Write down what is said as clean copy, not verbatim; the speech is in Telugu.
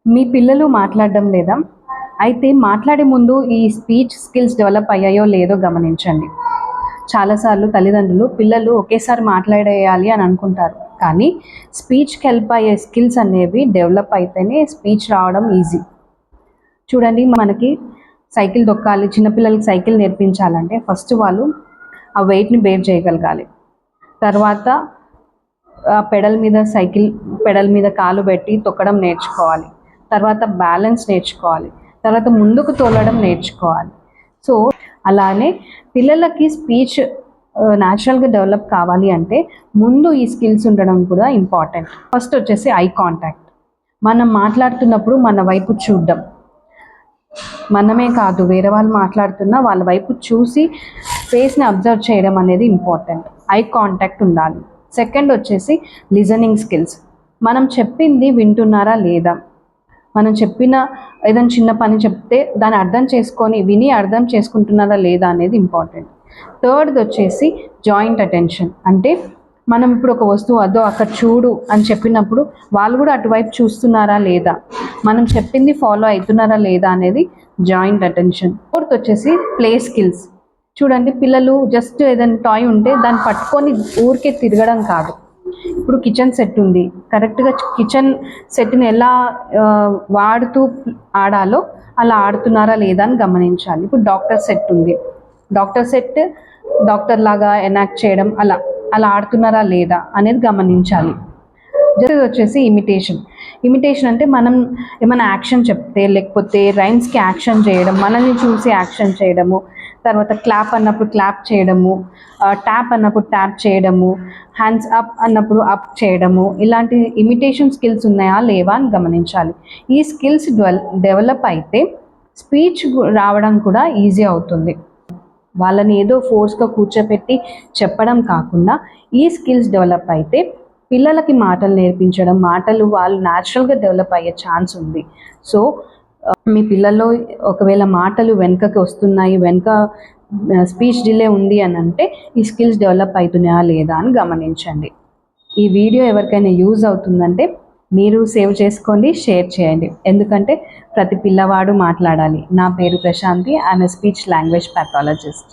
మీ పిల్లలు మాట్లాడడం లేదా? అయితే మాట్లాడే ముందు ఈ స్పీచ్ స్కిల్స్ డెవలప్ అయ్యాయో లేదో గమనించండి. చాలాసార్లు తల్లిదండ్రులు పిల్లలు ఒకేసారి మాట్లాడేయాలి అని అనుకుంటారు, కానీ స్పీచ్కి హెల్ప్ అయ్యే స్కిల్స్ అనేవి డెవలప్ అయితేనే స్పీచ్ రావడం ఈజీ. చూడండి, మనకి సైకిల్ దొక్కాలి, చిన్నపిల్లలకి సైకిల్ నేర్పించాలంటే ఫస్ట్ వాళ్ళు ఆ వెయిట్ని బేర్ చేయగలగాలి. తర్వాత పెడల్ మీద కాలు పెట్టి తొక్కడం నేర్చుకోవాలి. తర్వాత బ్యాలెన్స్ నేర్చుకోవాలి. తర్వాత ముందుకు తోలడం నేర్చుకోవాలి. సో అలానే పిల్లలకి స్పీచ్ న్యాచురల్గా డెవలప్ కావాలి అంటే ముందు ఈ స్కిల్స్ ఉండడం కూడా ఇంపార్టెంట్. ఫస్ట్ వచ్చేసి ఐ కాంటాక్ట్. మనం మాట్లాడుతున్నప్పుడు మన వైపు చూడడం, మనమే కాదు వేరే వాళ్ళు మాట్లాడుతున్నా వాళ్ళ వైపు చూసి ఫేస్ని అబ్జర్వ్ చేయడం అనేది ఇంపార్టెంట్. ఐ కాంటాక్ట్ ఉండాలి. సెకండ్ వచ్చేసి లిజనింగ్ స్కిల్స్. మనం చెప్పింది వింటున్నారా లేదా, మనం చెప్పిన ఏదైనా చిన్న పని చెప్తే దాన్ని విని అర్థం చేసుకుంటున్నారా లేదా అనేది ఇంపార్టెంట్. థర్డ్ది వచ్చేసి జాయింట్ అటెన్షన్. అంటే మనం ఇప్పుడు ఒక వస్తువు అదో అక్కడ చూడు అని చెప్పినప్పుడు వాళ్ళు కూడా అటువైపు చూస్తున్నారా లేదా, మనం చెప్పింది ఫాలో అవుతున్నారా లేదా అనేది జాయింట్ అటెన్షన్. ఫోర్త్ వచ్చేసి ప్లే స్కిల్స్. చూడండి, పిల్లలు జస్ట్ ఏదైనా టాయ్ ఉంటే దాన్ని పట్టుకొని ఊరికే తిరగడం కాదు. ఇప్పుడు కిచెన్ సెట్ ఉంది, కరెక్ట్గా కిచెన్ సెట్ని ఎలా వాడుతూ ఆడాలో అలా ఆడుతున్నారా లేదా అని గమనించాలి. ఇప్పుడు డాక్టర్ సెట్ ఉంది, డాక్టర్ లాగా ఎనాక్ట్ చేయడం అలా ఆడుతున్నారా లేదా అనేది గమనించాలి. జస్ట్ వచ్చేసి ఇమిటేషన్ అంటే మనం ఏమైనా యాక్షన్ చెప్తే, లేకపోతే రైమ్స్కి యాక్షన్ చేయడం, మనల్ని చూసి యాక్షన్ చేయడము, తర్వాత క్లాప్ అన్నప్పుడు క్లాప్ చేయడము, ట్యాప్ అన్నప్పుడు ట్యాప్ చేయడము, హ్యాండ్స్ అప్ అన్నప్పుడు అప్ చేయడము, ఇలాంటి ఇమిటేషన్ స్కిల్స్ ఉన్నాయా లేవా అని గమనించాలి. ఈ స్కిల్స్ డెవలప్ అయితే స్పీచ్ రావడం కూడా ఈజీ అవుతుంది. వాళ్ళని ఏదో ఫోర్స్గా కూర్చోపెట్టి చెప్పడం కాకుండా ఈ స్కిల్స్ డెవలప్ అయితే పిల్లలకి మాటలు నేర్పించడం, మాటలు వాళ్ళు న్యాచురల్గా డెవలప్ అయ్యే ఛాన్స్ ఉంది. సో మీ పిల్లల్లో ఒకవేళ మాటలు వెనుకకి వస్తున్నాయి, వెనుక స్పీచ్ డిలే ఉంది అని అంటే ఈ స్కిల్స్ డెవలప్ అవుతున్నాయా లేదా అని గమనించండి. ఈ వీడియో ఎవరికైనా యూజ్ అవుతుందంటే మీరు సేవ్ చేసుకోండి, షేర్ చేయండి. ఎందుకంటే ప్రతి పిల్లవాడు మాట్లాడాలి. నా పేరు Prashanti, I'm a speech language pathologist.